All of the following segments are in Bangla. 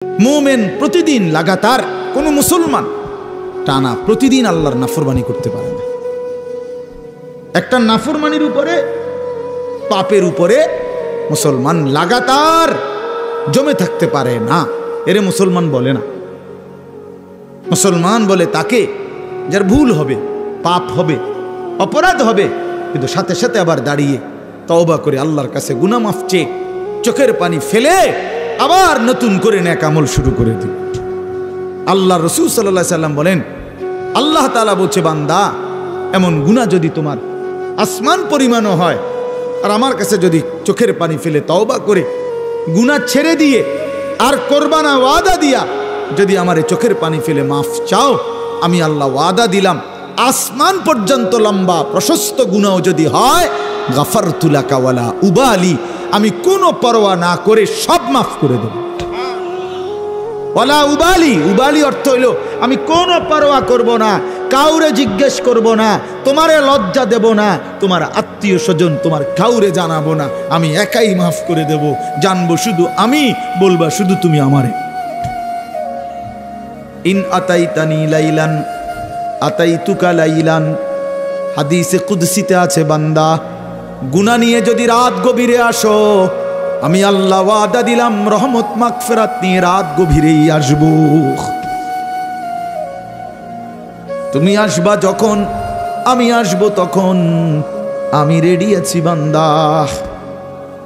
মুমিন প্রতিদিন লাগাতার, কোন মুসলমান টানা প্রতিদিন আল্লাহর নাফরমানি করতে পারে না। একটা নাফরমানির উপরে, পাপের উপরে মুসলমান লাগাতার জমে থাকতে পারে না। এরে মুসলমান বলে না। মুসলমান বলে তাকে যার ভুল হবে, পাপ হবে, অপরাধ হবে, কিন্তু সাথে সাথে আবার দাঁড়িয়ে তওবা করে আল্লাহর কাছে গুনাহ মাফ চেয়ে চোখের পানি ফেলে আবার নতুন করে নেক আমল শুরু করে দিবে। আল্লাহ রাসূল সাল্লাল্লাহু আলাইহি সাল্লাম বলেন, আল্লাহ তাআলা বলছে, বান্দা এমন গুনাহ যদি তোমার আসমান পরিমাণও হয়, আর আমার কাছে যদি চোখের পানি ফেলে তওবা করে গুনাহ ছেড়ে দিয়ে আর করবা না ওয়াদা দিয়া যদি আমারে চোখের পানি ফেলে মাফ চাও, আমি আল্লাহ ওয়াদা দিলাম আসমান পর্যন্ত লম্বা প্রশস্ত গুনাহ যদি হয়, গাফারতু লাকা ওয়ালা উবালি, আমি কোনো পরোয়া না করে সব মাফ করে দেব। ওয়ালা উবালি, উবালি অর্থ হইল আমি কোনো পরোয়া করব না, কাউরে জিজ্ঞেস করব না, তোমারে লজ্জা দেব না, তোমার আত্মীয় স্বজন তোমার কাউরে জানাবো না, আমি একাই মাফ করে দেব। জানবো শুধু আমি, বলবা শুধু তুমি আমারে। ইন আতাইতানি লাইলান আতাইতুকা লাইলান, হাদিসে কুদসিতে আছে, বান্দা গুনাহ নিয়ে যদি রাত গভীরে আসো, আমি আল্লাহ ওয়াদা দিলাম রহমত মাগফিরাত নিয়ে রাত গভীরেই আসব। তুমি আসবা যখন, আমি আসব তখন, আমি রেডি আছি বান্দা।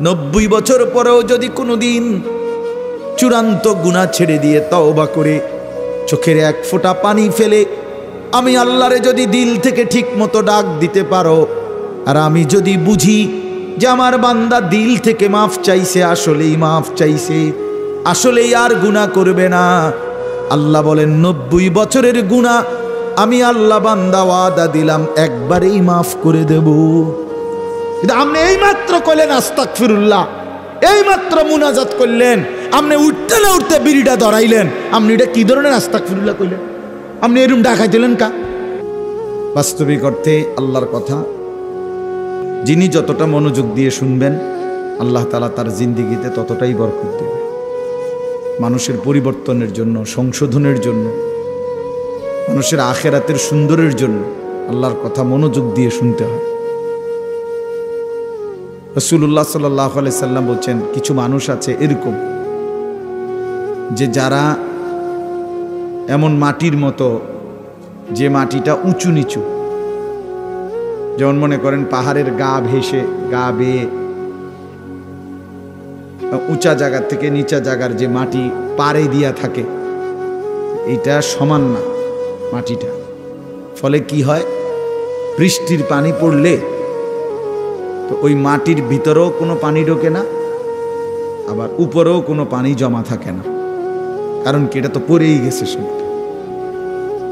90 বছর পরেও যদি কোনোদিন চূড়ান্ত গুনাহ ছেড়ে দিয়ে তওবা করে চোখের এক ফোঁটা পানি ফেলে আমি আল্লাহরে যদি দিল থেকে ঠিক মতো ডাক দিতে পারো, আর আমি যদি বুঝি যে আমার বান্দা দিল থেকে মাফ চাইছে, আসলেই মাফ চাইছে, আসলেই আর গুনাহ করবে না, আল্লাহ বলেন 90 বছরের গুনাহ আমি আল্লাহ বান্দা ওয়াদা দিলাম একবারেই মাফ করে দেব। কিন্তু আপনি এই মাত্র কইলেন আস্তাগফিরুল্লাহ, এই মাত্র মুনাজাত করলেন, আপনি উঠতে না উঠতে বিড়িটা ধরাইলেন, আপনি এটা কি ধরনের আস্তাগফিরুল্লাহ কইলেন? আপনি এরকম ডাকাই দিলেন কা? বাস্তবিক অর্থে আল্লাহর কথা যিনি যতটা মনোযোগ দিয়ে শুনবেন, আল্লাহ তাআলা তার জিন্দেগিতে ততটাই বরকত দেবে। মানুষের পরিবর্তনের জন্য, সংশোধনের জন্য, মানুষের আখিরাতের সুন্দরের জন্য আল্লাহর কথা মনোযোগ দিয়ে শুনতে হয়। রাসূলুল্লাহ সাল্লাল্লাহু আলাইহি সাল্লাম বলছেন, কিছু মানুষ আছে এরকম যে যারা এমন মাটির মতো, যে মাটিটা উঁচু নিচু, যেমন মনে করেন পাহাড়ের গা ভেসে, গা বেয়ে উঁচা জায়গা থেকে নিচা জায়গার যে মাটি পাড়ে দিয়া থাকে, এটা সমান না মাটিটা। ফলে কি হয়, বৃষ্টির পানি পড়লে তো ওই মাটির ভিতরেও কোনো পানি ঢোকে না, আবার উপরেও কোনো পানি জমা থাকে না, কারণ কি এটা তো পড়েই গেছে সবটা।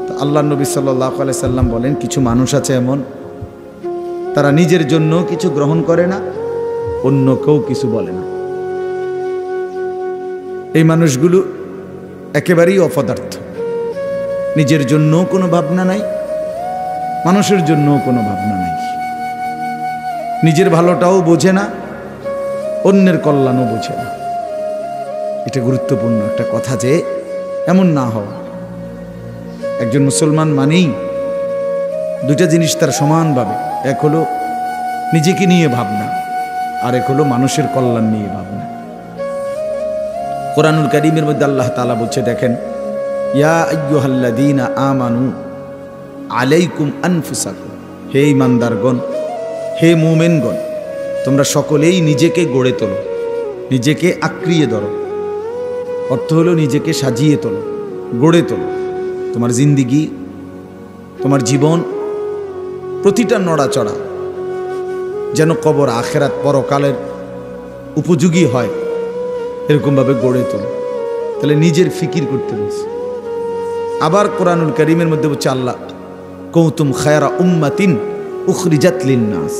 তো আল্লাহ নবী সাল্লাল্লাহু আলাইহি সাল্লাম বলেন, কিছু মানুষ আছে এমন, তারা নিজের জন্য কিছু গ্রহণ করে না, অন্য কেউ কিছু বলে না। এই মানুষগুলো একেবারেই অপদার্থ, নিজের জন্য কোনো ভাবনা নাই, মানুষের জন্য কোনো ভাবনা নাই, নিজের ভালোটাও বোঝে না, অন্যের কল্যাণও বোঝে না। এটা গুরুত্বপূর্ণ একটা কথা যে এমন না হওয়া। একজন মুসলমান মানেই দুটা জিনিস তার সমানভাবে, এক হলো নিজেকে নিয়ে ভাবনা, আর এক হলো মানুষের কল্যাণ নিয়ে ভাবনা। কোরআনুল কারীমের মধ্যে আল্লাহ তাআলা বলছে, দেখেন, ইয়া আইয়ুহাল্লাযীনা আমানু আলাইকুম আনফুসাকুম, হে ঈমানদারগণ, হে মুমিনগণ, তোমরা সকলেই নিজেকে গড়ে তোলো, নিজেকে আঁকড়িয়ে ধরো। অর্থ হলো নিজেকে সাজিয়ে তোলো, গড়ে তোলো। তোমার জিন্দিগি, তোমার জীবন, প্রতিটা নড়াচড়া যেন কবর, আখিরাত, পরকালের উপযোগী হয়, এরকমভাবে গড়ে তোলো। তাহলে নিজের ফিকির করতে বলছে। আবার কোরআনুল কারীমের মধ্যে বলছে আল্লাহ, কুনতুম খায়রা উম্মাতিন উখরিজাত লিন-নাস,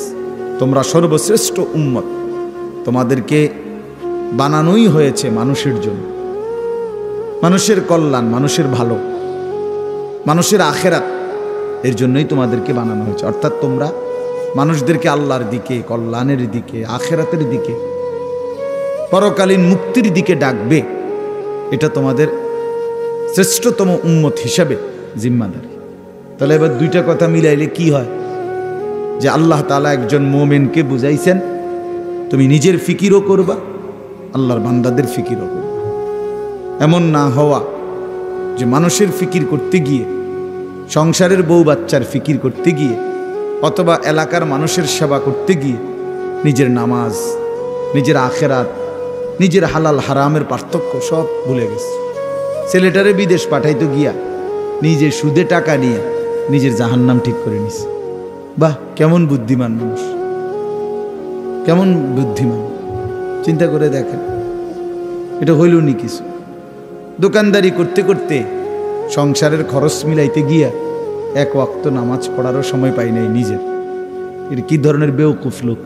তোমরা সর্বশ্রেষ্ঠ উম্মত, তোমাদেরকে বানানোই হয়েছে মানুষের জন্য, মানুষের কল্যাণ, মানুষের ভালো, মানুষের আখিরাত, এর জন্যই তোমাদেরকে বানানো হয়েছে। অর্থাৎ তোমরা মানুষদেরকে আল্লাহর দিকে, কল্যাণের দিকে, আখিরাতের দিকে, পরকালীন মুক্তির দিকে ডাকবে, এটা তোমাদের শ্রেষ্ঠতম উম্মত হিসাবে জিম্মাদারি। তাহলে এবার দুইটা কথা মিলাইলে কি হয়, যে আল্লাহ তাআলা একজন মুমিনকে বুঝাইছেন তুমি নিজের ফিকিরও করবা, আল্লাহর বান্দাদের ফিকিরও করবা। এমন না হওয়া যে মানুষের ফিকির করতে গিয়ে, সংসারের বউ বাচ্চার ফিকির করতে গিয়ে, অথবা এলাকার মানুষের সেবা করতে গিয়ে নিজের নামাজ, নিজের আখেরাত, নিজের হালাল হারামের পার্থক্য সব ভুলে গেছে। ছেলেটারে বিদেশ পাঠাইতে গিয়া নিজে সুদে টাকা নিয়ে নিজের জাহান্নাম ঠিক করে নিছে। বাহ, কেমন বুদ্ধিমান মানুষ, কেমন বুদ্ধিমান! চিন্তা করে দেখেন, এটা হইল নি কিছু। দোকানদারি করতে করতে সংসারের খরচ মিলাইতে গিয়া এক ওয়াক্ত নামাজ পড়ারও সময় পাই নাই নিজের। এটা কি ধরনের বেওকুফ লোক,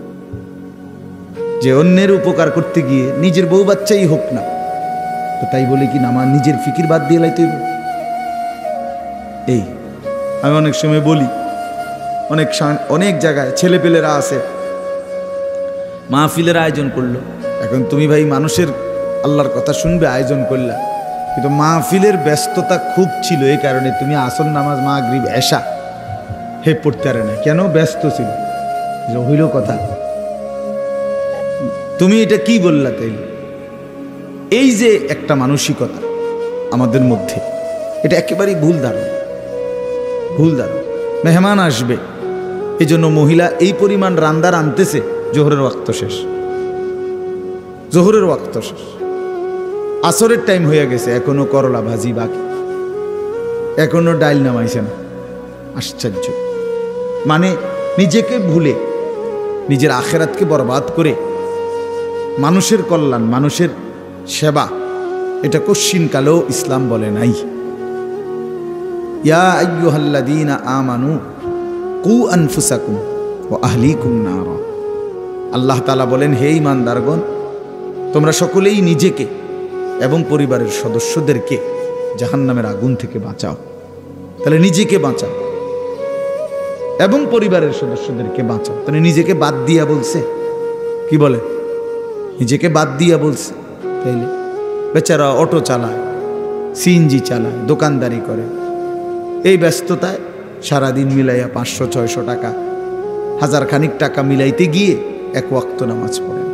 যে অন্যের উপকার করতে গিয়ে নিজের বউ বাচ্চাই হোক না, তো তাই বলে কি নামাজ নিজের ফিকির বাদ দিয়ে লাইতে হইব? এই আমি অনেক সময় বলি, অনেক জায়গায় ছেলেপেলেরা আছে, মাহফিলের আয়োজন করলো। এখন তুমি ভাই মানুষের আল্লাহর কথা শুনবে আয়োজন করলা, কিন্তু মাহফিলের ব্যস্ততা খুব ছিল, এই কারণে তুমি আসর নামাজ মাগরিব এশা পড়তে পারে না। কেন? ব্যস্ত ছিল। হইল কথা, তুমি এটা কি বললা? তাইলে এই যে একটা মানসিকতা আমাদের মধ্যে, এটা একেবারেই ভুল ধারণা, ভুল ধারণা। মেহমান আসবে, এই জন্য মহিলা এই পরিমাণ রান্দার আনতেছে, জোহরের ওয়াক্ত শেষ, জোহরের ওয়াক্ত শেষ, আসরের টাইম হয়ে গেছে, এখনো করলা ভাজি বাকি, এখনো ডাইল নামাইছে না। আশ্চর্য! মানে নিজেকে ভুলে, নিজের আখেরাতকে বরবাদ করে মানুষের কল্যাণ, মানুষের সেবা, এটা কশ্চিনকালেও ইসলাম বলে নাই। ইয়া আইয়ুহাল্লাযীনা আমানু কু আনফুসাকুম ওয়া আহলিকুম নারা। আল্লাহ তাআলা বলেন, হে ঈমানদারগণ, তোমরা সকলেই নিজেকে এবং পরিবারের সদস্যদেরকে জাহান্নামের আগুন থেকে বাঁচাও। তাহলে নিজেকে বাঁচাও এবং পরিবারের সদস্যদেরকে বাঁচাও। তাহলে নিজেকে বাদ দিয়া বলছে, কি বলে? নিজেকে বাদ দিয়া বলছে। তাইলে বেচারা অটো চালায়, সিএনজি চালায়, দোকানদারি করে, এই ব্যস্ততায় সারাদিন মিলাইয়া 500-600 টাকা, 1000 খানিক টাকা মিলাইতে গিয়ে এক ওয়াক্ত নামাজ পড়েন।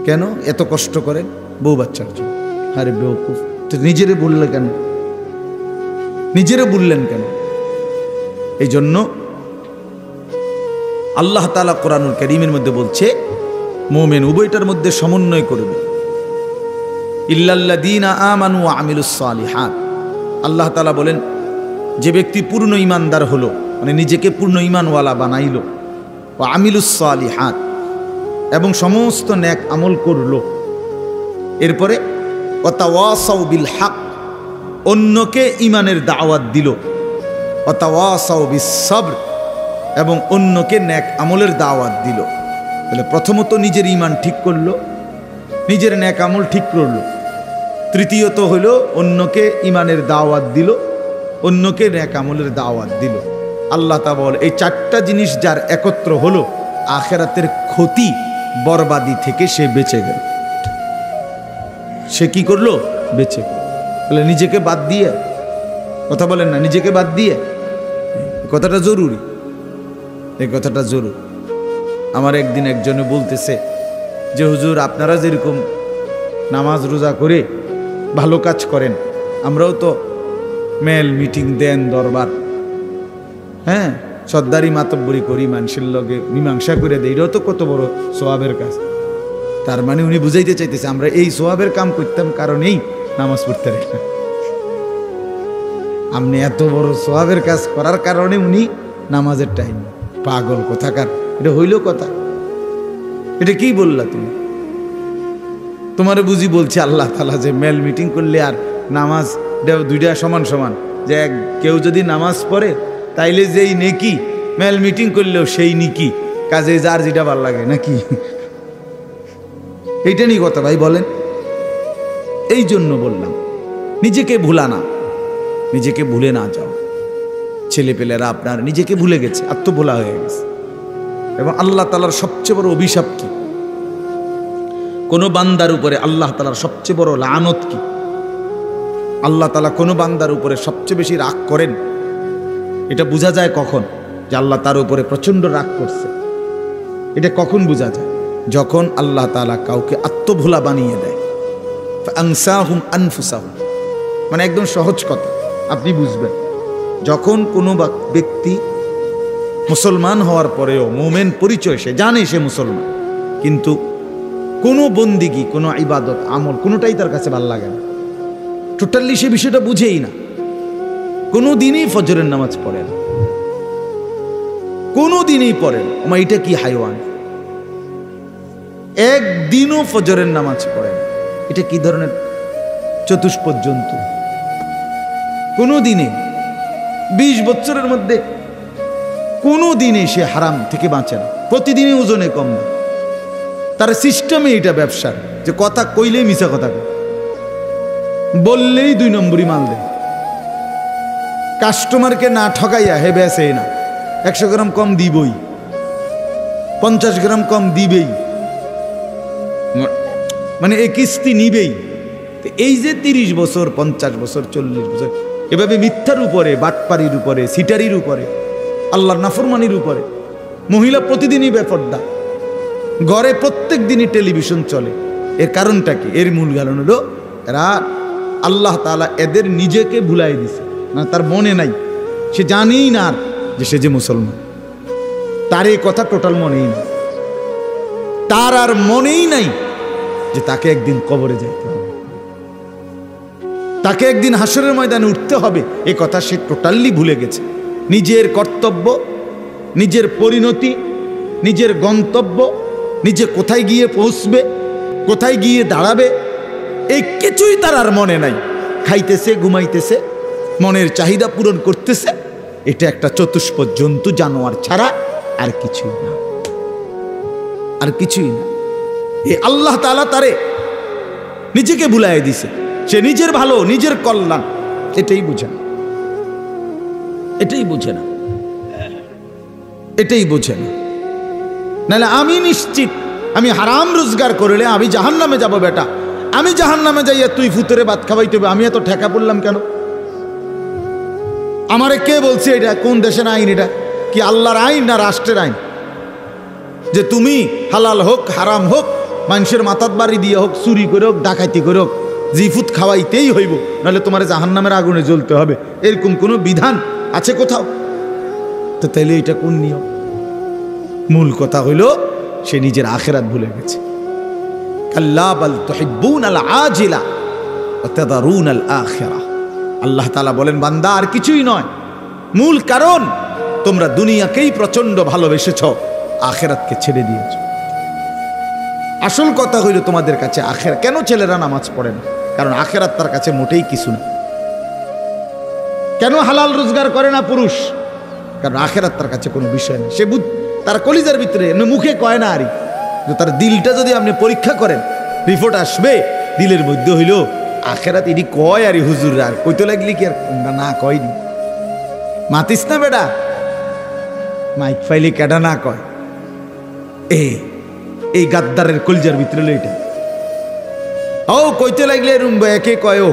কেন এত কষ্ট করেন? বউ বাচ্চার জন্য। আরে বেওকুফ, তো নিজেরে বললে কেন? নিজেরে বললেন কেন? এই জন্য আল্লাহ তাআলা কোরআনুল কারীমের মধ্যে বলছে, মুমিন উভয়টার মধ্যে সমন্বয় করবে। ইল্লাল্লাযীনা আমানু ওয়া আমিলুস সালিহাত। আল্লাহ তাআলা বলেন, যে ব্যক্তি পূর্ণ ঈমানদার হলো, মানে নিজেকে পূর্ণ ঈমানওয়ালা বানাইল, ওয়া আমিলুস সালিহাত, এবং সমস্ত নেক আমল করলো, এরপরে ওয়া তাওয়াসাউ বিল হক, অন্যকে ঈমানের দাওয়াত দিল, ওয়া তাওয়াসাউ বিস সবর, এবং অন্যকে নেক আমলের দাওয়াত দিল। তাহলে প্রথমত নিজের ঈমান ঠিক করলো, নিজের নেক আমল ঠিক করলো। তৃতীয়ত হলো অন্যকে ঈমানের দাওয়াত দিল, অন্যকে নেক আমলের দাওয়াত দিল। আল্লাহ তাআলা বলে, এই 4টা জিনিস যার একত্র হলো, আখিরাতের ক্ষতি বরবাদি থেকে সে বেঁচে গেল। সে কি করলো? বেঁচে গেল। বলে নিজেকে বাদ দিয়ে, কথা বলেন না, নিজেকে বাদ দিয়ে, কথাটা জরুরি, এই কথাটা জরুরি। আমার একদিন একজনে বলতেছে যে, হুজুর আপনারা যেরকম নামাজ রোজা করে ভালো কাজ করেন, আমরাও তো মেল মিটিং দেন, দরবার, হ্যাঁ, সর্দারি মাতব্বরি করি, মানুষের লগে মীমাংসা করে দেয়, এটাও তো কত বড় সোয়াবের কাজ। তার মানে উনি বুঝাইতে চাইতেছে আমরা এই সোয়াবের কাম করতাম কারণেই নামাজ পড়তে পারি না। আপনি এত বড় সোয়াবের কাজ করার কারণে উনি নামাজের টাইম। পাগল কোথাকার! এটা হইল কথা? এটা কি বললা তুমি? তোমারে বুঝি বলছে আল্লাহ তাআলা যে মেল মিটিং করলে আর নামাজ দুইটা সমান সমান, যে কেউ যদি নামাজ পড়ে তাইলে যেই নেকি, মেল মিটিং করলেও সেই নেকি, কাজে যার যেটা ভাল লাগে নাকি? এইটা নিয়ে কথা ভাই বলেন। এই জন্য বললাম নিজেকে ভুলা না, নিজেকে ভুলে না যাও। ছেলেপেলেরা আপনার নিজেকে ভুলে গেছে, আত্মভোলা হয়ে গেছে। এবং আল্লাহ তাআলার সবচেয়ে বড় অভিশাপ কি? কোন বান্দার উপরে আল্লাহ তাআলার সবচেয়ে বড় লানত কি? আল্লাহ তাআলা কোনো বান্দার উপরে সবচেয়ে বেশি রাগ করেন, এটা বোঝা যায় কখন? যে আল্লাহ তার উপরে প্রচন্ড রাগ করছে। এটা কখন বোঝা যায়? যখন আল্লাহ তাআলা কাউকে আত্মভোলা বানিয়ে দেয়। ফাআনসাহুম আনফুসাহুম, মানে একদম সহজ কথা আপনি বুঝবেন। যখন কোনো ব্যক্তি মুসলমান হওয়ার পরেও মুমিন পরিচয়, সে জানে সে মুসলমান, কিন্তু কোনো বন্দিগি, কোনো ইবাদত, আমল কোনোটাই তার কাছে ভালো লাগে না, টোটালি সে বিষয়টা বুঝেই না। কোনো দিনই ফজরের নামাজ পড়ে না, কোনো দিনই পড়ে না। আমার এটা কি হাইওয়ান? একদিনও ফজরের নামাজ পড়ে না, এটা কি ধরনের চতুষ্পদ জন্তু? কোনো দিনে 20 বছরের মধ্যে কোনো দিনে সে হারাম থেকে বাঁচে না, প্রতিদিনই ওজনে কম না। তার সিস্টেমে এটা ব্যবসার, যে কথা কইলেই মিছা কথা কয়, বললেই 2 নম্বরই মাল দেয়, কাস্টমারকে না ঠকাইয়া হে বেসে না, 100 গ্রাম কম দিবই, 50 গ্রাম কম দিবেই, মানে এই কিস্তি নিবেই। এই যে 30 বছর, 50 বছর, 40 বছর এভাবে মিথ্যার উপরে, বাটপারির উপরে, সিটারির উপরে, আল্লাহর নাফরমানির উপরে, মহিলা প্রতিদিনই বেপর্দা, ঘরে প্রত্যেক দিনই টেলিভিশন চলে। এর কারণটা কি? এর মূল কারণ হলো এরা, আল্লাহ তাআলা এদের নিজেকে ভুলাই দিছে, না তার মনে নাই, সে জানেই না যে সে যে মুসলমান, তার এই কথা টোটাল মনেই নাই, তার আর মনেই নাই যে তাকে একদিন কবরে যাইতে হবে, তাকে একদিন হাসরের ময়দানে উঠতে হবে, এ কথা সে টোটালি ভুলে গেছে। নিজের কর্তব্য, নিজের পরিণতি, নিজের গন্তব্য, নিজে কোথায় গিয়ে পৌঁছবে, কোথায় গিয়ে দাঁড়াবে, এই কিছুই তার আর মনে নাই। খাইতেছে, ঘুমাইতেছে, মনের চাহিদা পূরণ করতেছে। এটা একটা চতুষ্পদ জন্তু, জানোয়ার ছাড়া আর কিছুই না, আর কিছুই না। এই আল্লাহ তাআলা তারে নিজেকে ভুলাই দিছে, সে নিজের ভালো, নিজের কল্যাণ এটাই বুঝে না, এটাই বুঝে না, এটাই বুঝে না। নাহলে আমি নিশ্চিত, আমি হারাম রোজগার করলে আমি জাহান্নামে যাব বেটা, আমি জাহান্নামে যাইয়া তুই ফুতরে ভাত খাওয়াইতে হবে, আমি এত ঠেকা পড়লাম কেন? আমারে কে বলছে এটা? কোন দেশের আইন এটা? কি আল্লাহর আইন না রাষ্ট্রের আইন? যে তুমি হালাল হোক হারাম হোক, মানুষের মাথাত বাড়ি দিয়ে হোক, চুরি করে হোক, ডাকাতি করে হোক, জিফুত খাওয়াইতেই হইব, নাহলে তোমার জাহান্নামের আগুনে জ্বলতে হবে, এরকম কোনো বিধান আছে কোথাও? তো তাইলে এটা কোন নিয়ম? মূল কথা হইল সে নিজের আখিরাত ভুলে গেছে। কাল্লা বাল তুহিব্বুনাল আজিলা ওয়া তাযারুনাল আখিরাহ। আল্লাহ তাআলা বলেন, বান্দা আর কিছুই নয়, মূল কারণ তোমরা দুনিয়াকেই প্রচন্ড ভালোবেসেছো, আখিরাতকে ছেড়ে দিয়েছো। আসল কথা হইল তোমাদের কাছে আখিরাত। কেন ছেলেরা নামাজ পড়ে না? কারণ আখিরাত তার কাছে মোটেই কিছু না। কেন হালাল রোজগার করে না পুরুষ? কারণ আখিরাত তার কাছে কোনো বিষয় না। সে তার কলিজার ভিতরে, মুখে কয় না, আরই তার দিলটা যদি আপনি পরীক্ষা করেন, রিপোর্ট আসবে দিলের মধ্যে হইল আখিরাত। এটি কয় আরই হুজুর, আর কইতে লাগলি কি আর না কয়নি? মাতিস না বেটা, মাইক ফাইলি কেডা না কয়? এই গাদ্দারের কলিজার ভিতরে এটা ও কইতে লাগলে একে কয়, ও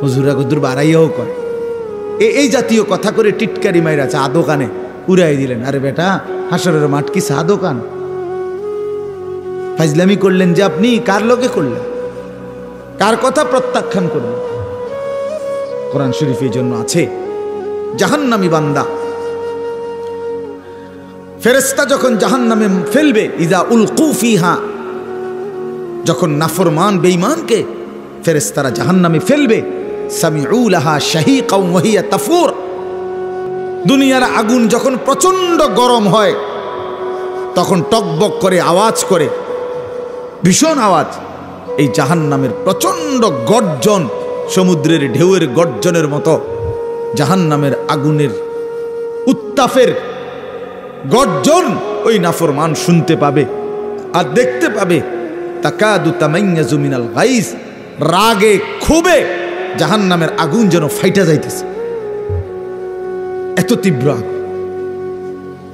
হুজুরা গুজুর বাড়াইয়াও কয়, এই জাতীয় কথা করে টিটকারি মাইরা চা দোকানে উড়াই দিলেন। আরে বেটা, হাসরের মাঠ কি চা দোকান? ফাজলামি করলেন যে আপনি, কার লগে করলেন? কার কথা প্রত্যাখ্যান করলেন? কোরআন শরীফ এই জন্য আছে, জাহান্নামী বান্দা ফেরেশতা যখন জাহান্নামে ফেলবে, ইজা উলকু ফিহা, যখন নাফরমান বেঈমানকে ফেরেশতারা জাহান্নামে ফেলবে, সামিউ লাহা শাহীকাও ওয়া হিয়া তাফুর। দুনিয়ার আগুন যখন প্রচন্ড গরম হয়, তখন টকবক করে আওয়াজ করে, ভীষণ আওয়াজ। এই জাহান্নামের প্রচন্ড গর্জন, সমুদ্রের ঢেউয়ের গর্জনের মতো জাহান্নামের আগুনের উত্তাপের গর্জন ওই নাফরমান শুনতে পাবে আর দেখতে পাবে। তাকাদু তামাইয়াজু মিনাল গাইজ, রাগে ক্ষোভে জাহান্নামের আগুন যেন ফাইটা যাইতেছে। এত তীব্র আগুন,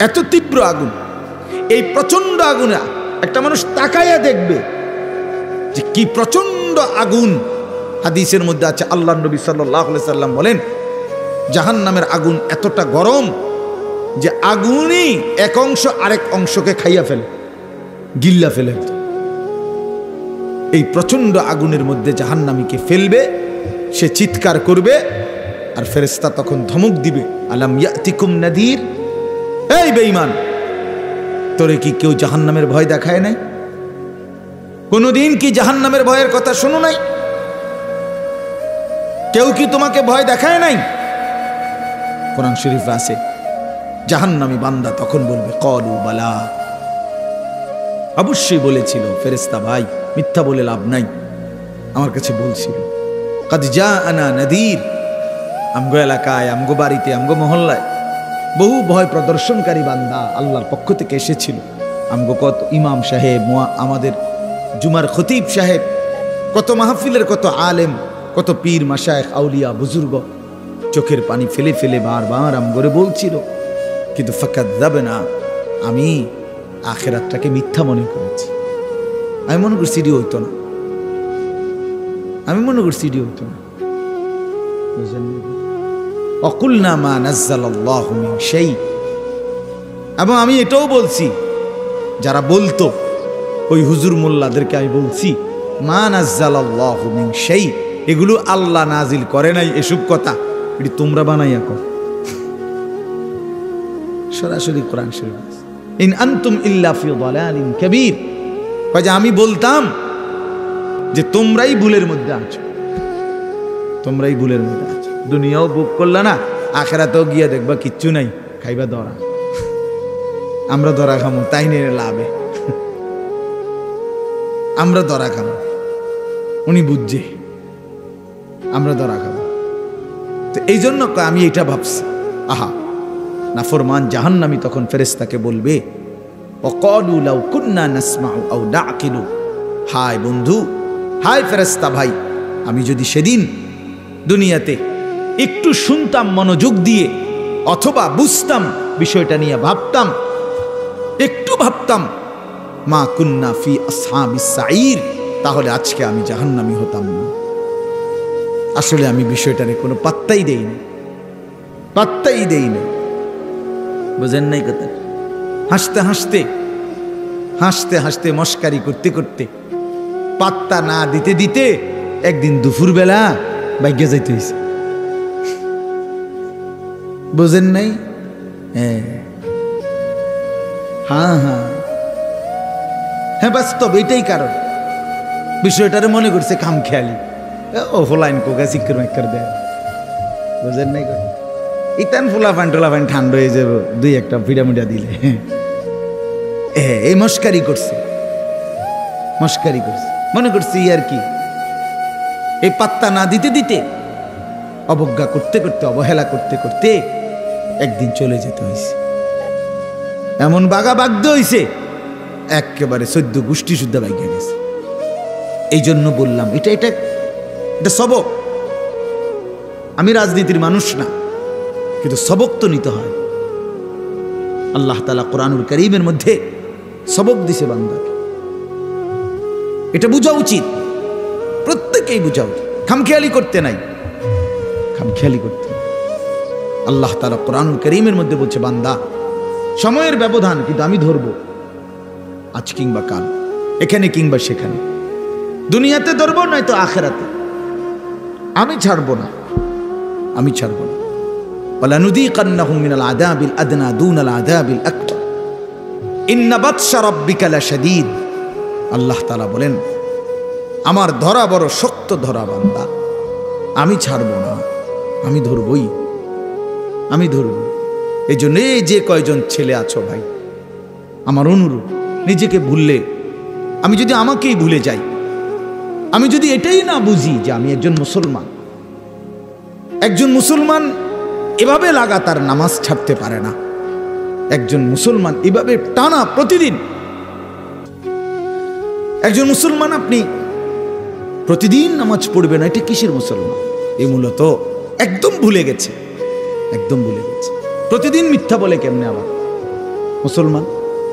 এত তীব্র আগুন। এই প্রচন্ড আগুনে একটা মানুষ তাকাইয়া দেখবে যে কি প্রচন্ড আগুন হাদিসের মধ্যে আছে, আল্লাহ নবী সাল্লাল্লাহু আলাইহি সাল্লাম বলেন, জাহান্নামের আগুন এতটা গরম যে আগুনই এক অংশ আরেক অংশকে খাইয়া ফেলে, গিল্লা ফেলে। এই প্রচন্ড আগুনের মধ্যে জাহান্নামীকে ফেলবে, সে চিৎকার করবে, আর ফেরেশতা তখন ধমক দিবে, আলাম ইয়াতিকুম নাদির, এই বেঈমান, তোরে কি কেউ জাহান্নামের ভয় দেখায় নাই? কোনদিন কি জাহান্নামের ভয়ের কথা শোনো নাই? কেউ কি তোমাকে ভয় দেখায় নাই? কোরআন শরীফে আছে, জাহান্নামী বান্দা তখন বলবে, ক্বালু বালা, অবশ্যই বলেছিল ফেরেশতা ভাই, মিথ্যা বলে লাভ নাই, আমার কাছে বলছিল। কাদ জাআনা নাদির, আমগো এলাকায়, আমগো বাড়িতে, আমগো মহল্লায় বহু ভয় প্রদর্শনকারী বান্দা আল্লাহর পক্ষ থেকে এসেছিল। আমগো কত ইমাম সাহেব, আমাদের জুমার খতিব সাহেব, কত মাহফিলের কত আলেম, কত পীর মাশায়েখ, আউলিয়া, বুজুর্গ চোখের পানি ফেলে ফেলে বারবার আমগরে বলছিল, কিন্তু ফাকাযাবনা, আমি আখিরাতটাকে মিথ্যা মনে করেছি। আমি মনে করছি এটি হইতো না, আমি মনে করছি এটি হইতো না। ওয়াকুলনা মা নাযালাল্লাহু মিন শাই, এবং আমি এটাও বলছি, যারা বলতো ওই হুজুর মোল্লাদেরকে আমি বলছি, মা নাযালাল্লাহু মিন শাই, এগুলো আল্লাহ নাজিল করে নাই, এসব কথা এটি তোমরা বানাইয়া কও। সরাসরি কোরআন শরীফ, ইন আনতুম ইল্লা ফি দালালিন কাবীর, কয় আমি বলতাম যে তোমরাই ভুলের মধ্যে আছো, তোমরাই ভুলের মধ্যে আছো। দুনিয়াও বুক করলা না, আখিরাতেও গিয়া দেখবা কিচ্ছু নাই, খাইবা ধরা। আমরা ধরা খামো, তাই নিয়ে লাভে আমরা ধরা খাবো, উনি বুঝছে আমরা ধরা খাবো। তো এই জন্য আমি এটা ভাবছি, আহা নাফরমান জাহান্নামী তখন ফেরেশতাকে বলবে, ওয়াকালু লাউ কুন্না নাসমাউ আও নাআকিলু, হায় বন্ধু, হায় ফেরেশতা ভাই, আমি যদি সেদিন দুনিয়াতে একটু শুনতাম মনোযোগ দিয়ে, অথবা বুঝতাম বিষয়টা নিয়ে ভাবতাম, একটু ভাবতাম, মা কুন্না ফি আসহাবিস সাঈর, তাহলে আজকে আমি জাহান্নামী হতাম না। আসলে আমি বিষয়টারে কোনো পাত্তাই দেই না, পাত্তাই দেই না। বুঝেন নাই কথা? হাসতে হাসতে হাসতে হাসতে মস্কারি করতে করতে, পাত্তা না দিতে দিতে একদিন দুপুরবেলা বাইকে যাইতে হয়েছে। বুঝেন নাই? হ্যাঁ হ্যাঁ হ্যাঁ হ্যাঁ, বাস্তব এটাই কারণ। বিষয়টারে মনে করছে খাম খেয়ালি, ও ফোলাইন কোকা চিক্কর মেক্কর দেয়। বুঝেন নাই? ইতান ফোলা ফান ঠান্ডা হয়ে যাবো দুই একটা পিডামিডা দিলে। এই মস্কারি করছে, মস্কারি করছে, মনে করছি আর কি। এই পাত্তা না দিতে দিতে, অবজ্ঞা করতে করতে, অবহেলা করতে করতে একদিন চলে যেতে হয়েছে। এমন বাগা বাগদ হয়েছে, একেবারে 14 গোষ্ঠী শুদ্ধ বাইকে গেছে। এই জন্য বললাম এটা এটা এটা সবক। আমি রাজনীতির মানুষ না, কিন্তু সবক তো নিতে হয়। আল্লাহ তাআলা কোরআনুল কারীমের মধ্যে সবক দিছে বান্দাকে, এটা বোঝা উচিত, প্রত্যেকেই বোঝা উচিত। খামখেয়ালি করতে নাই, খামখেয়ালি করতে নাই। আল্লাহ তাআলা কোরআনুল কারীমের মধ্যে বলছে, বান্দা সময়ের ব্যবধান, কিন্তু আমি ধরবো আজ কিংবা কাল, এখানে কিংবা সেখানে, দুনিয়াতে ধরবো নয়তো আখিরাতে। আমি ছাড়বো না, আমি ছাড়বো না। ওয়ালানুযীকান্নাহুম মিনাল আযাবিল আদনা দুনাল আযাবিল আকবার ইন্না বাতশা রাব্বিকা লাশাদীদ। আল্লাহ তাআলা বলেন, আমার ধরা বড় শক্ত ধরা বান্দা, আমি ছাড়বো না, আমি ধরবই, আমি ধরব। এই জন্য যে কয়জন ছেলে আছো ভাই, আমার অনুরোধ, নিজেকে ভুললে, আমি যদি আমাকেই ভুলে যাই, আমি যদি এটাই না বুঝি যে আমি একজন মুসলমান, একজন মুসলমান এভাবে লাগাতার নামাজ ছাড়তে পারে না, একজন মুসলমান এভাবে টানা প্রতিদিন, একজন মুসলমান আপনি প্রতিদিন নামাজ পড়বে না, এটা কিসের মুসলমান? এই মূলত একদম ভুলে গেছে, একদম ভুলে গেছে। প্রতিদিন মিথ্যা বলে কেমনে আবার মুসলমান?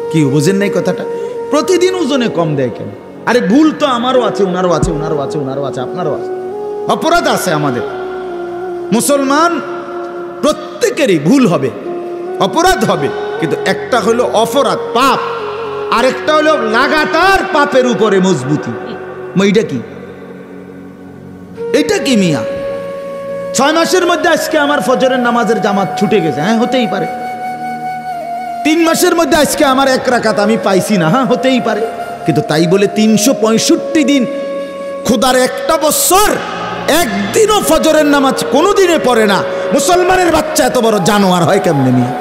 কি বোঝেন নাই কথাটা? প্রতিদিন ওজনে কম দেয় কেন? আরে ভুল তো আমারও আছে, উনারও আছে, উনারও আছে, উনারও আছে, আপনারও আছে। অপরাধ আছে আমাদের। মুসলমান প্রত্যেকেরই ভুল হবে, অপরাধ হবে, কিন্তু একটা হলো অপরাধ পাপ, আরেকটা হলো লাগাতার পাপের উপরে মজবুতি। এইটা কি? এটা কি মিয়া? 6 মাসের মধ্যে আজকে আমার ফজরের নামাজের জামাত ছুটে গেছে, হ্যাঁ হতেই পারে। 3 মাসের মধ্যে আজকে আমার 1 রাকাত আমি পাইছি না, হ্যাঁ হতেই পারে। কিন্তু তাই বলে 365 দিন, খোদার একটা বছর একদিনও ফজরের নামাজ কোনোদিনে পড়ে না মুসলমানের বাচ্চা এত বড় জানোয়ার হয় কেমনে মিয়া?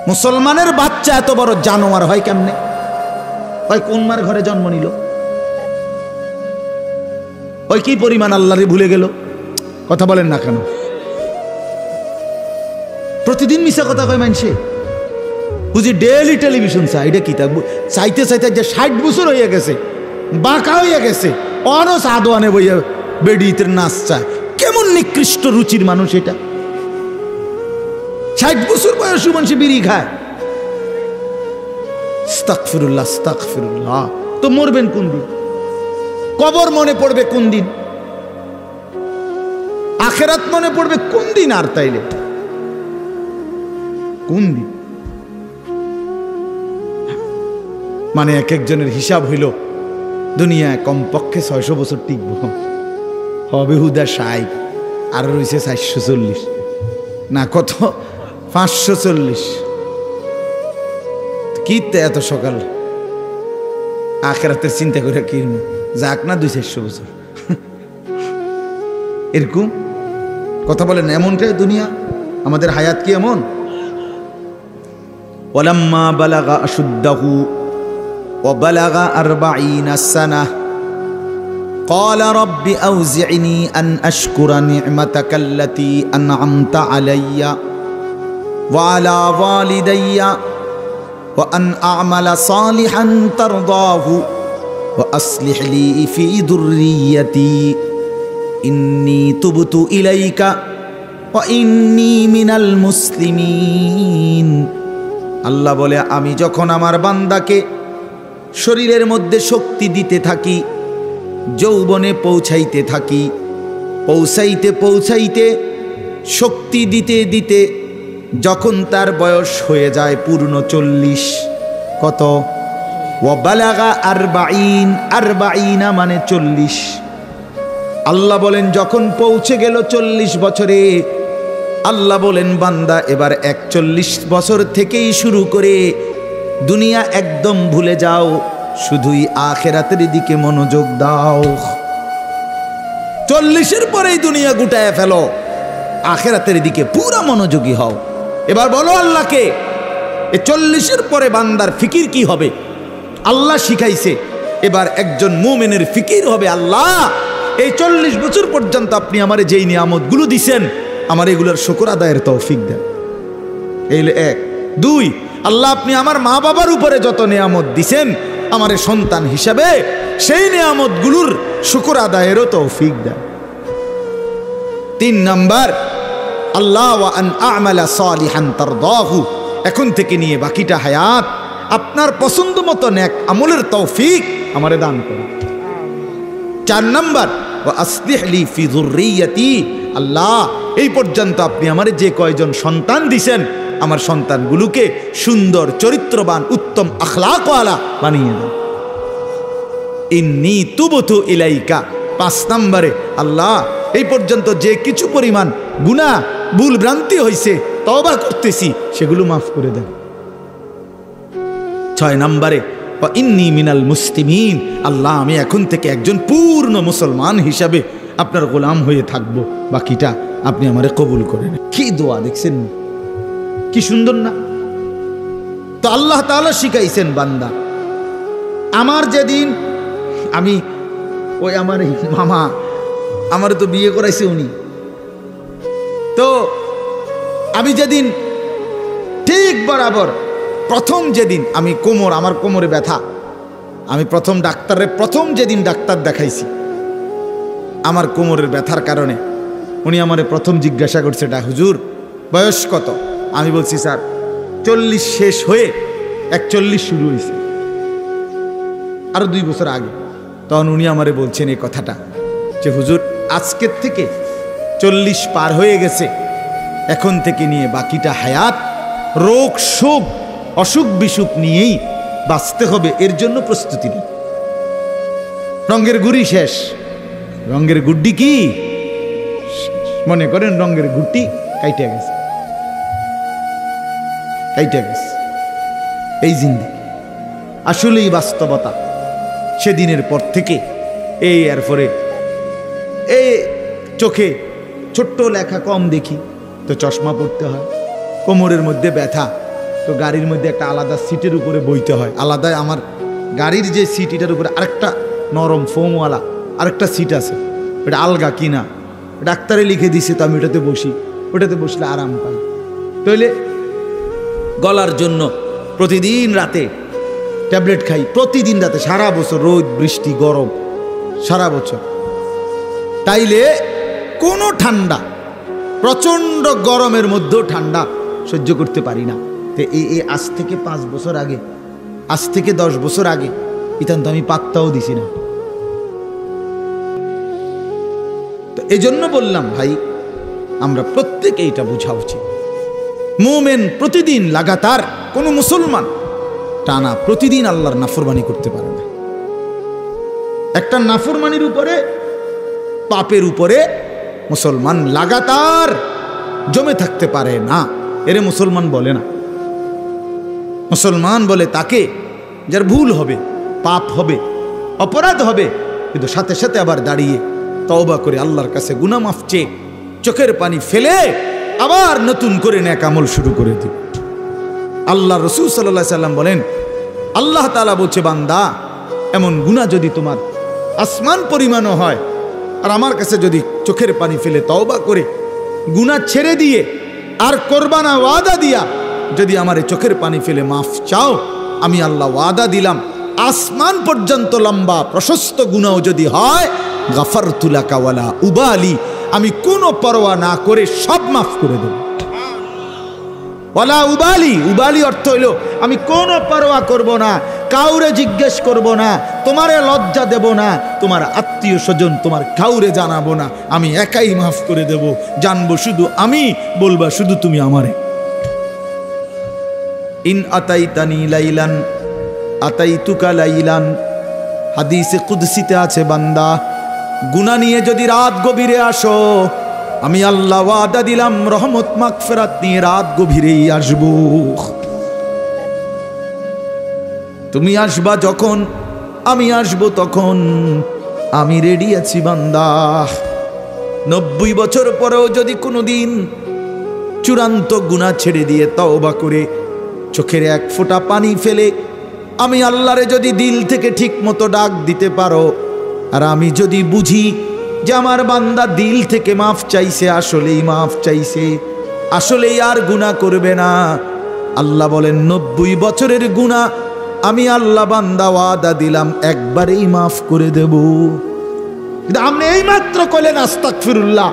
মুসলমানের বাচ্চা এত বড় জানোয়ার হয় কেমনে? ওই কোন মার ঘরে জন্ম নিল? ওই কি পরিমাণ আল্লাহরে ভুলে গেল? কথা বলেন না কেন? প্রতিদিন মিশা কথা কয় মানছে, বুঝি ডেইলি টেলিভিশন চাই। এটা কি থাকবো চাইতে চাইতে যে 60 বছর হয়ে গেছে, বাঁকা হয়ে গেছে, অনস আদোয়ানে বইয়া বেডিতে নাচ চায়। কেমন নিকৃষ্ট রুচির মানুষ এটা! 60 বছর বয়সী মানুষ বিড়ি খায়। আস্তাগফিরুল্লাহ, আস্তাগফিরুল্লাহ। তো মরবেন কোন দিন? কবর মনে পড়বে কোন দিন? আখেরাত মনে পড়বে কোন দিন? আর তাইলে কোন দিন? মানে এক একজনের হিসাব হইল দুনিয়ায় কমপক্ষে 600 বছর টিকব, হবে হুদা 60, আর রয়েছে 440 না কত 540। কি এত সকাল আখেরাতের চিন্তা করে কি যাক না 200-400 বছর এরকম কথা বলেন। এমনটাই দুনিয়া, আমাদের হায়াত কি এমন? ওয়ালাম্মা বালাগা আশুদ্দাহু ওয়া বালাগা 40 সানাহ ক্বালা রাব্বি আউজি'নি আন আশকুরা নি'মাতাকা আল্লাতী আন'আমতা আলাইয়া ওয়া আলা ওয়ালিদাইয়া ওয়া আন আ'মালা সালিহান তারদাহু ওয়া আসলিহ লি ফি যুররিয়্যাতি ইন্নী তুবতু ইলাইকা ওয়া ইন্নী মিনাল মুসলিমিন। আল্লাহ বলে, আমি যখন আমার বান্দাকে শরীরের মধ্যে শক্তি দিতে থাকি, যৌবনে পৌঁছাইতে থাকি, পৌঁছাইতে পৌঁছাইতে শক্তি দিতে দিতে যখন তার বয়স হয়ে যায় পূর্ণ 40, কত? ওয়া বালাগা 40 মানে 40। আল্লাহ বলেন যখন পৌঁছে গেল 40 বছরে, আল্লাহ বলেন বান্দা এবার 41 বছর থেকেই শুরু করে দুনিয়া একদম ভুলে যাও, শুধুই আখেরাতের দিকে মনোযোগ দাও। 40-এর পরেই দুনিয়া গুটায় ফেলো, আখেরাতের দিকে পুরা মনোযোগী হও। এবার বলো আল্লাহকে, এই 40-এর পরে বান্দার ফিকির কি হবে? আল্লাহ শিখাইছে। এবার একজন মুমিনের ফিকির হবে, আল্লাহ এই 40 বছর পর্যন্ত আপনি আমারে যেই নিয়ামতগুলো দিছেন, আমার এগুলোর শুকর আদায়ের তৌফিক দেন। এই 1। 2, আল্লাহ আপনি আমার মা বাবার উপরে যত নিয়ামত দিছেন আমার সন্তান হিসাবে, সেই নিয়ামতগুলোর শুকর আদায়েরও তৌফিক দেন। 3 নাম্বার, আল্লাহ ওয়া আন আ'মালা সালিহান তারদাহু, এখন থেকে নিয়ে বাকিটা হায়াত আপনার পছন্দ মতো নেক আমলের তৌফিক আমারে দান করুন। 4 নাম্বার, ওয়া আসলিহ লি ফি যুররিয়্যাতি, আল্লাহ এই পর্যন্ত আপনি আমারে যে কয়জন সন্তান দিছেন, আমার সন্তানগুলোকে সুন্দর, চরিত্রবান, উত্তম আখলাকওয়ালা বানিয়ে দেন। ইন্নী তুবতু ইলাইকা। 5 নম্বরে, আল্লাহ এই পর্যন্ত যে কিছু পরিমাণ গুনাহ ভুল ভ্রান্তি হয়েছে, তওবা করতেছি, সেগুলো মাফ করে দেন। 6 নম্বরে, ওয়া ইন্নী মিনাল মুসলিমিন, আল্লাহ আমি এখন থেকে একজন পূর্ণ মুসলমান হিসাবে আপনার গোলাম হয়ে থাকব, বাকিটা আপনি আমারে কবুল করেন। কি দোয়া দেখছেন, কি সুন্দর না? তো আল্লাহ তাআলা শিখাইছেন বান্দা, আমার যেদিন আমি ওই আমার মামা আমার তো বিয়ে করাইছে উনি, তো আমি যেদিন ঠিক বরাবর প্রথম যেদিন আমি আমার কোমরে ব্যথা, আমি প্রথম যেদিন ডাক্তার দেখাইছি আমার কোমরের ব্যথার কারণে, উনি আমারে প্রথম জিজ্ঞাসা করছে, হুজুর বয়স কত? আমি বলছি স্যার 40 শেষ হয়ে 41 শুরু হয়েছে, আরো 2 বছর আগে। তখন উনি আমারে বলছেন এই কথাটা যে হুজুর আজকের থেকে 40 পার হয়ে গেছে, এখন থেকে নিয়ে বাকিটা হায়াত রোগ শোক অসুখ বিসুখ নিয়েই বাঁচতে হবে, এর জন্য প্রস্তুতি নেই। রঙের গুড়ি শেষ, রঙের গুড্ডি কি মনে করেন রঙের গুড্ডি কাইটে গেছে, কাইটে গেছে। এই জিন্দেগি আসলেই বাস্তবতা। সেদিনের পর থেকে এই এরপরে এই চোখে ছোট্ট লেখা কম দেখি তো চশমা পড়তে হয়, কোমরের মধ্যে ব্যথা তো গাড়ির মধ্যে একটা আলাদা সিটের উপরে বইতে হয়, আলাদা আমার গাড়ির যে সিট এটার উপরে আরেকটা নরম ফোমওয়ালা আরেকটা সিট আছে, ওটা আলগা কিনা ডাক্তারে লিখে দিছে, তো আমি ওটাতে বসি, ওটাতে বসলে আরাম পাই। তাহলে গলার জন্য প্রতিদিন রাতে ট্যাবলেট খাই, প্রতিদিন রাতে, সারা বছর রোদ বৃষ্টি গরম সারা বছর। তাইলে কোনো ঠান্ডা, প্রচণ্ড গরমের মধ্যেও ঠান্ডা সহ্য করতে পারি না। তো এই আজ থেকে 5 বছর আগে, আজ থেকে 10 বছর আগে ইতান তো আমি পাত্তাও দিছি না। তো এই জন্য বললাম ভাই, আমরা প্রত্যেকে এটা বোঝা উচিত। মুমিন প্রতিদিন লাগাতার, কোনো মুসলমান টানা প্রতিদিন আল্লাহর নাফরমানি করতে পারে না। একটা নাফরমানির উপরে, পাপের উপরে মুসলমান লাগাতার জমে থাকতে পারে না, এরে মুসলমান বলে না। মুসলমান বলে তাকে যার ভুল হবে, পাপ হবে, অপরাধ হবে, কিন্তু সাথে সাথে আবার দাঁড়িয়ে তওবা করে আল্লাহর কাছে গুনাহ মাফ চেয়ে চোখের পানি ফেলে আবার নতুন করে নেক আমল শুরু করে দিবে। আল্লাহ রাসূল সাল্লাল্লাহু আলাইহি সাল্লাম বলেন, আল্লাহ তাআলা বলছে, বান্দা এমন গুনাহ যদি তোমার আসমান পরিমাণও হয়, আর আমার কাছে যদি চোখের পানি ফেলে তওবা করে গুনাহ ছেড়ে দিয়ে আর করবা না ওয়াদা দিয়া যদি আমার চোখের পানি ফেলে মাফ চাও, আমি আল্লাহ ওয়াদা দিলাম আসমান পর্যন্ত লম্বা প্রশস্ত গুনাহ যদি হয়, গাফারতু লাকা ওয়ালা উবালি, আমি কোনো পরোয়া না করে সব মাফ করে দেব। ওয়ালা উবালি, উবালি অর্থ হইল আমি কোনো পরোয়া করব না, কাউরে জিজ্ঞেস করব না, তোমারে লজ্জা দেব না, তোমার আত্মীয় স্বজন তোমার কাউরে জানাবো না, আমি একাই মাফ করে দেব, জানবো শুধু আমি, বলবা শুধু তুমি আমারে। ইন আতাইতানি লাইলান আতাইতুকা লাইলান, হাদিসে কুদসিতে আছে, বান্দা গুনাহ নিয়ে যদি রাত গভীরে আসো, আমি আল্লাহ ওয়াদা দিলাম রহমত মাগফিরাত নিয়ে রাত গভীরেই আসব। তুমি আসবা যখন, আমি আসব তখন, আমি রেডি আছি বান্দা। 90 বছর পরেও যদি কোনোদিন চূড়ান্ত গুনাহ ছেড়ে দিয়ে তওবা করে চোখের এক ফোঁটা পানি ফেলে আমি আল্লাহরে যদি দিল থেকে ঠিক মতো ডাক দিতে পারো, আর আমি যদি বুঝি যে আমার বান্দা দিল থেকে মাফ চাইছে, আসলেই মাফ চাইছে, আসলেই আর গুনাহ করবে না, আল্লাহ বলেন 90 বছরের গুনাহ আমি আল্লাহ বান্দা ওয়াদা দিলাম একবারেই মাফ করে দেব। কিন্তু আপনি এই মাত্র কইলেন আস্তাগফিরুল্লাহ,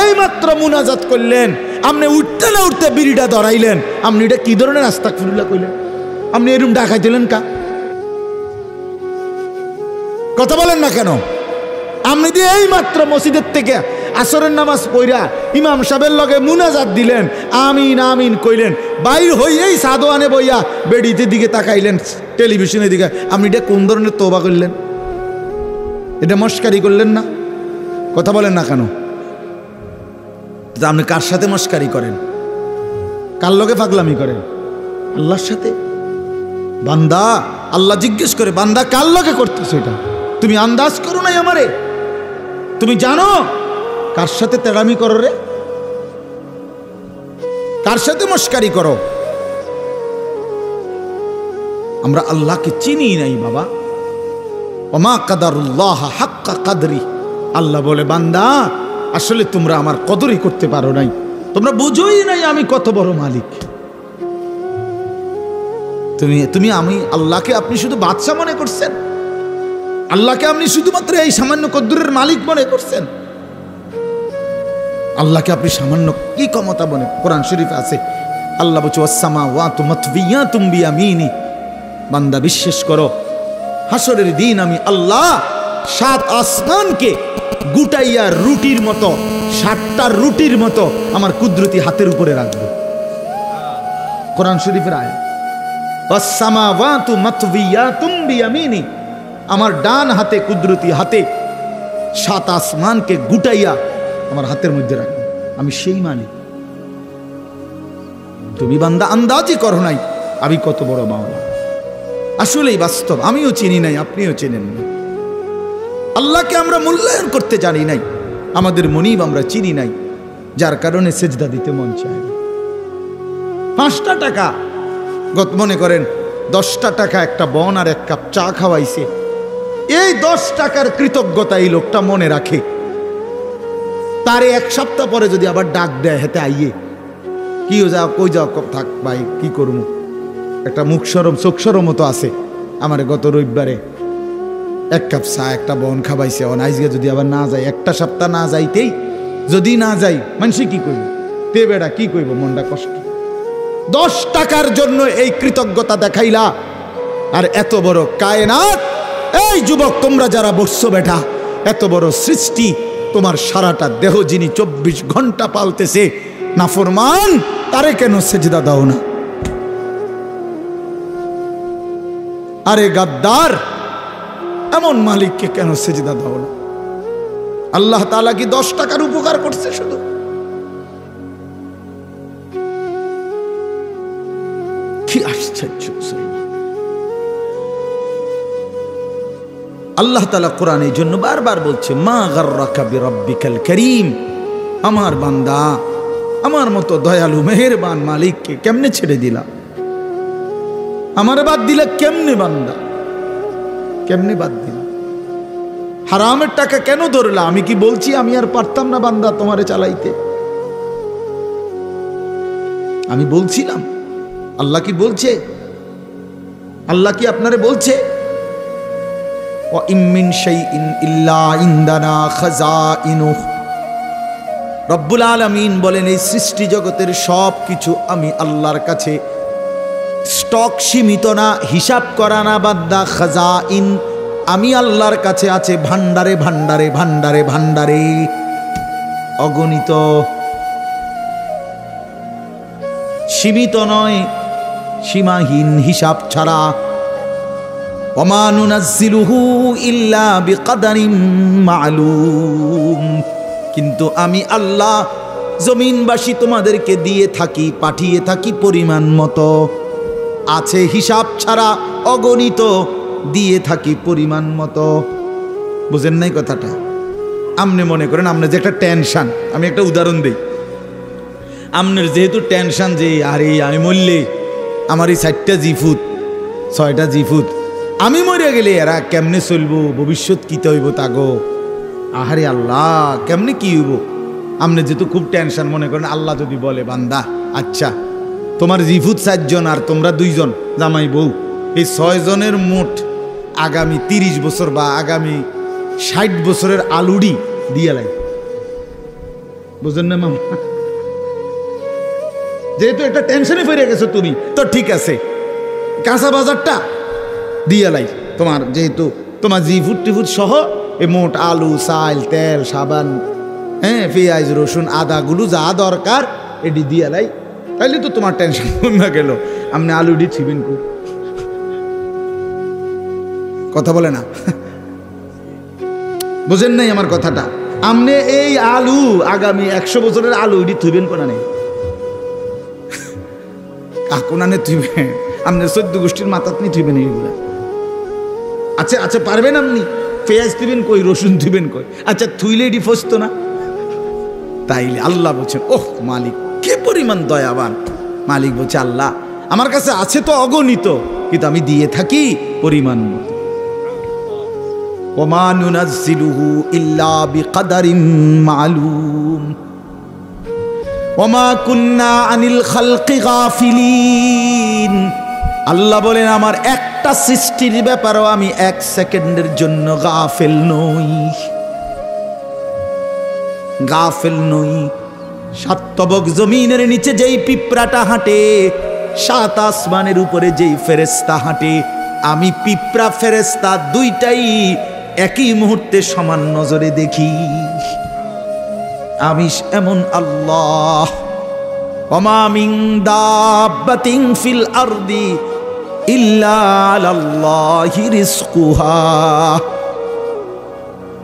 এই মাত্র মুনাজাত করলেন, আপনি উঠতে না উঠতে বিড়িটা ধরাইলেন, আপনি এটা কি ধরনের আস্তাগফিরুল্লাহ কইলেন? আপনি এরকম ডাকাই দিলেন কা? কথা বলেন না কেন? আপনি দিয়ে এই মাত্র মসজিদের থেকে আসরের নামাজ পড়া ইমাম সাহেবের লগে মুনাজাত দিলেন, আমিন আমিন কইলেন, বাইর হইয়েই সাদোয়ানে বইয়া বেডিতে দিকে তাকাইলেন, টেলিভিশনের দিকে, আপনি এটা কোন ধরনের তওবা করলেন? এটা মস্কারি করলেন না? কথা বলেন না কেন? আপনি কার সাথে মস্কারি করেন? কার লগে পাগলামি করেন? আল্লাহর সাথে। বান্দা আল্লাহ জিজ্ঞেস করে, বান্দা কার লগে করতেছ এটা? তুমি আন্দাজ করো নাই আমারে? তুমি জানো কার সাথে তেড়ামি করো রে? কার সাথে মস্কারি করো? আমরা আল্লাহকে চিনি নাই বাবা। ওমা কাদারুল্লাহ হাক্কা কাদরি, আল্লাহ বলে বান্দা আসলে তোমরা আমার কদরই করতে পারো নাই, তোমরা বুঝোই নাই আমি কত বড় মালিক। তুমি আমি আল্লাহকে আপনি শুধু বাদশা মনে করছেন, আল্লাহকে আপনি শুধুমাত্র এই সামান্য কদ্দুরের মালিক মনে করছেন। আল্লাহকে আপনি সামান্য কি ক্ষমতা মনে? কোরআন শরীফে আছে, আল্লাহ বলছে ওয়াসসামাওয়াতু মাতবিয়াতুম বিয়ামিনি, বান্দা বিশ্বাস করো হাসরের দিন আমি আল্লাহ সাত আসমানকে গুটাইয়া রুটির মতো, 7টা রুটির মতো আমার কুদরতি হাতের উপরে রাখবো। কোরআন শরীফের আয়াত, ওয়াস-সামাওয়াতু মাতওয়িয়াতুম বিয়ামিনি, আমার ডান হাতে কুদরতি হাতে 7 আসমানকে গুটাইয়া আমার হাতের মধ্যে রাখবো। আমি সেই মালিক। তুমি বান্দা আন্দাজই করো নাই আমি কত বড় মাওলা। আসলেই বাস্তব, আমিও চিনি নাই, আপনিও চেনেন না। আল্লাহকে আমরা মূল্যায়ন করতে জানি নাই, আমাদের মনিব আমরা চিনি নাই, যার কারণে সেজদা দিতে মন চায় না। 5টা টাকা, মনে করেন 10টা টাকা একটা বন আর 1 কাপ চা খাওয়াইছে, এই 10 টাকার কৃতজ্ঞতা এই লোকটা মনে রাখে। তারে 1 সপ্তাহ পরে যদি আবার ডাক দেয়, হেতে আইয়ে কি যা কই যাও, থাক ভাই কি করবো, একটা মুখ সরম চোখ সরম মতো আছে। আমার গত রবিবারে 1 কাপ চা একটা বন খাবাইছে, আজকে যদি আবার না যায়, 1টা সপ্তাহ না যাইতেই যদি না যাই, মানুষ কি কইব, তে বেড়া কি কইব, মনটা কষ্ট। 10 টাকার জন্য এই কৃতজ্ঞতা দেখাইলা, আর এত বড় কায়নাত, এই যুবক তোমরা যারা বসছো বেটা, এত বড় সৃষ্টি, তোমার সারাটা দেহ যিনি 24 ঘন্টা পালতেছে, নাফরমান তারে কেন সেজদা দাও না? আরে গাদ্দার, এমন মালিককে কেন সেজদা দাও না? আল্লাহ তাআলা কি 10 টাকার উপকার করছে শুধু? কি আশ্চর্য! আল্লাহ তাআলা কোরআনের জন্য বারবার বলছে, মা গাররাকা বিরাব্বিকাল কারীম, আমার বান্দা আমার মতো দয়ালু মেহেরবান মালিককে কেমনে ছেড়ে দিলা? আমার বাদ দিলা কেমনে বান্দা, কেমনে বাদ দিলা? হারামের টাকা কেন ধরলা? আমি কি বলছি আমি আর পারতাম না বান্দা তোমারে চালাইতে? আমি বলছিলাম? আল্লাহ কি বলছে? আল্লাহ কি আপনারে বলছে ওয়া ইম মিন শাইইন ইল্লা ইনদানা খাযাইনুহু? রব্বুল আলামিন বলেন, এই সৃষ্টি জগতের সব কিছু আমি আল্লাহর কাছে, স্টক সীমিত না, হিসাব করা না বান্দা, খাযাইন আমি আল্লাহর কাছে আছে ভান্ডারে ভান্ডারে ভান্ডারে ভান্ডারে, অগণিত, সীমিত নয়, সীমাহীন, হিসাব ছাড়া। ওমা নুনাজ্জিলুহু ইল্লা বিকদারিন মা'লুম, কিন্তু আমি আল্লাহ জমিনবাসী তোমাদেরকে দিয়ে থাকি, পাঠিয়ে থাকি পরিমাণ মতো, আছে হিসাব ছাড়া, অগণিত, দিয়ে থাকি পরিমাণ মতো। বুঝেন নাই কথাটা? আপনি মনে করেন আপনার যে একটা টেনশন, আমি একটা উদাহরণ দিই, আপনার যেহেতু টেনশন যে আরে আমি মরলে আমার এই 4টা জিফুত 6টা জিফুত, আমি মরে গেলে এরা কেমনে চলবো, ভবিষ্যৎ কি হইব তাগো, আহারে আল্লাহ কেমনে কি হইব, আপনি যেহেতু খুব টেনশন, মনে করেন আল্লাহ যদি বলে বান্দা আচ্ছা তোমার জিফুত 4 জন আর তোমরা 2 জন জামাই বউ, এই 6 জনের মোট আগামী 30 বছর বা আগামী 60 বছরের আলুডি দিয়ে লাই। বুঝলেন না মামা? যেহেতু একটা টেনশনে ফিরে গেছো তুমি, তো ঠিক আছে কাঁচা বাজারটা দিয়ে লাই, তোমার যেহেতু তোমার জিফুট টিফুট সহ এই মোট আলু, চাল, তেল, সাবান, হ্যাঁ পেঁয়াজ, রসুন, আদাগুলো যা দরকার এটি দিয়ে লাই, তাইলে তো তোমার টেনশন কমে গেল। আপনি আলুডি ছিবেন কো? কথা বলে না, বুঝেন নাই আমার কথাটা? আপনি এই আলু আগামী 100 বছরের আলু এটি থুইবেন কোনা নেই, কোনানে থুইবেন, আপনি 14 গোষ্ঠীর মাথাত নিয়ে থুইবেন এইগুলা। আচ্ছা আচ্ছা পারবেন আপনি? পেঁয়াজ থুইবেন কই, রসুন থুইবেন কই? আচ্ছা থুইলে এটি ফসতো না? তাইলে আল্লাহ বলছেন, ওহ মালিক কে পরিমাণ দয়াবান। মালিক বলছে, আল্লাহ আমার কাছে আছে তো অগণিত, কিন্তু আমি দিয়ে থাকি পরিমাণ মতো। ওমা নুনাজ্জিলুহু ইল্লা বিকদারিন মা'লুম ওমা কুন্না আনিল খালকি গাফিলিন। আল্লাহ বলেন, আমার একটা সৃষ্টির ব্যাপারেও আমি 1 সেকেন্ডের জন্য গাফেল নই, গাফেল নই। 7 তবক জমিনের নিচে যেই পিঁপড়াটা হাঁটে, 7 আসমানের উপরে যেই ফেরেশতা হাঁটে, আমি পিঁপড়া ফেরেশতা দুইটাই একই মুহূর্তে সমান নজরে দেখি। আমি এমন আল্লাহ, ওমা মিন দাব্বাতিন ফিল আরদি ইল্লা আলাল্লাহি রিজকুহা।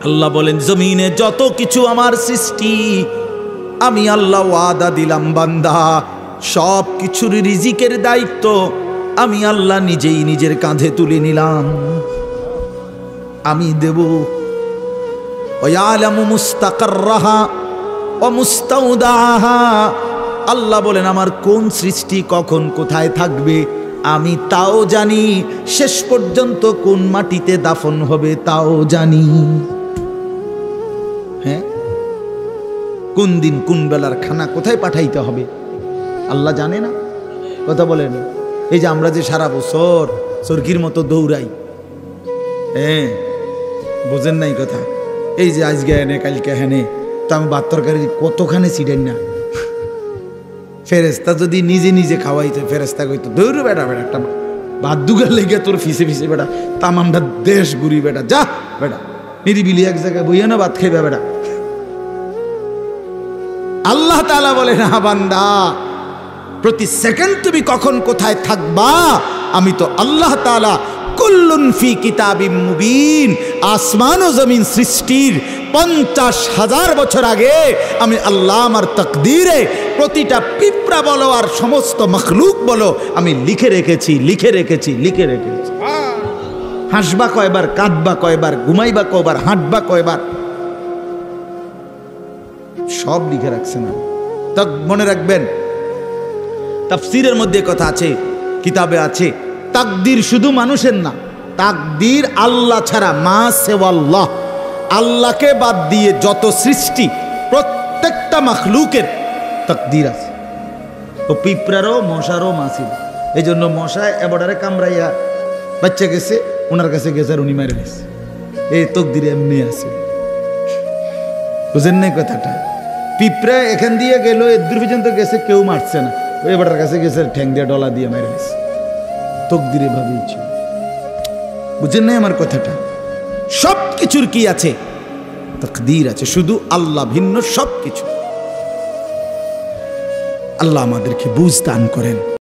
আল্লাহ বলেন জমিনে যত কিছু আমার সৃষ্টি, আমি আল্লাহ ওয়াদা দিলাম বান্দা সব কিছুর রিজিকের দায়িত্ব আমি আল্লাহ নিজেই নিজের কাঁধে তুলে নিলাম, আমি দেব। ওয়ালামু মুস্তাকাররাহা ওয়া মুস্তাউদাহা। আল্লাহ বলেন আমার কোন সৃষ্টি কখন কোথায় থাকবে আমি তাও জানি, শেষ পর্যন্ত কোন মাটিতে দাফন হবে তাও জানি। হ্যাঁ, কোন দিন কোন বেলার খানা কোথায় পাঠাইতে হবে আল্লাহ জানে না? কথা বলেন। এই যে আমরা যে সারা বছর চরকির মতো দৌড়াই, হ্যাঁ বোঝেন নাই কথা। এই যে আজকে হেনে কালকে হেনে, তো আমি ভাত তরকারি কতখানে ছিটেন না। ফেরেস্তা যদি নিজে নিজে খাওয়াইতো, ফেরেস্তা কইতো দৌড় বেটা বেটা একটা ভাত দুগার লেগে তোর ফিসে ফিসে বেটা তামামটা দেশ ঘুরি বেটা, যা বেটা নিরিবিলি এক জায়গায় বইয়া না ভাত খাইবে বেটা। আল্লাহ তাআলা বলে না বান্দা প্রতি সেকেন্ড তুমি কখন কোথায় থাকবা আমি তো আল্লাহ তাআলা কুল্লুন ফি কিতাবিম মুবিন। আসমান ও জমিন সৃষ্টির 50,000 বছর আগে আমি আল্লাহ আমার তাকদীরে প্রতিটা পিঁপড়া বলো আর সমস্ত মখলুক বলো আমি লিখে রেখেছি, লিখে রেখেছি, লিখে রেখেছি। হাসবা কয়বার, কাঁদবা কয়বার, ঘুমাইবা কয়বার, হাঁটবা কয়বার, সব লিখে রাখছে না। তা মনে রাখবেন তাফসীরের মধ্যে কথা আছে, কিতাবে আছে, তাকদীর শুধু মানুষের না, তাকদীর আল্লাহ ছাড়া মা সেওয়াল্লাহ, আল্লাহকে বাদ দিয়ে যত সৃষ্টি প্রত্যেকটা মাখলুকের তাকদীর আছে। ও পিঁপড়ারও মশারও মাসিল। এই জন্য মশায় এবারে কামড়াইয়া বাচ্চা গেছে, ওনার কাছে গেছে আর উনি মেরে গেছে। এই তকদিরে এমনি আছে, বুঝেন নাই কথাটা? পিঁপড়া এখান দিয়ে গেল, এদূর পর্যন্ত গেছে, কেউ মারছে না, এবারের কাছে গেছে ঠ্যাং দিয়ে ডলা দিয়ে মেরে গেছে। তকদিরে ভাবেইছি, বুঝেন নাই আমার কথাটা? সব কিছুর কি আছে? তাকদীর আছে, শুধু আল্লাহ ভিন্ন সব কিছু। আল্লাহ আমাদেরকে বুঝ দান করেন।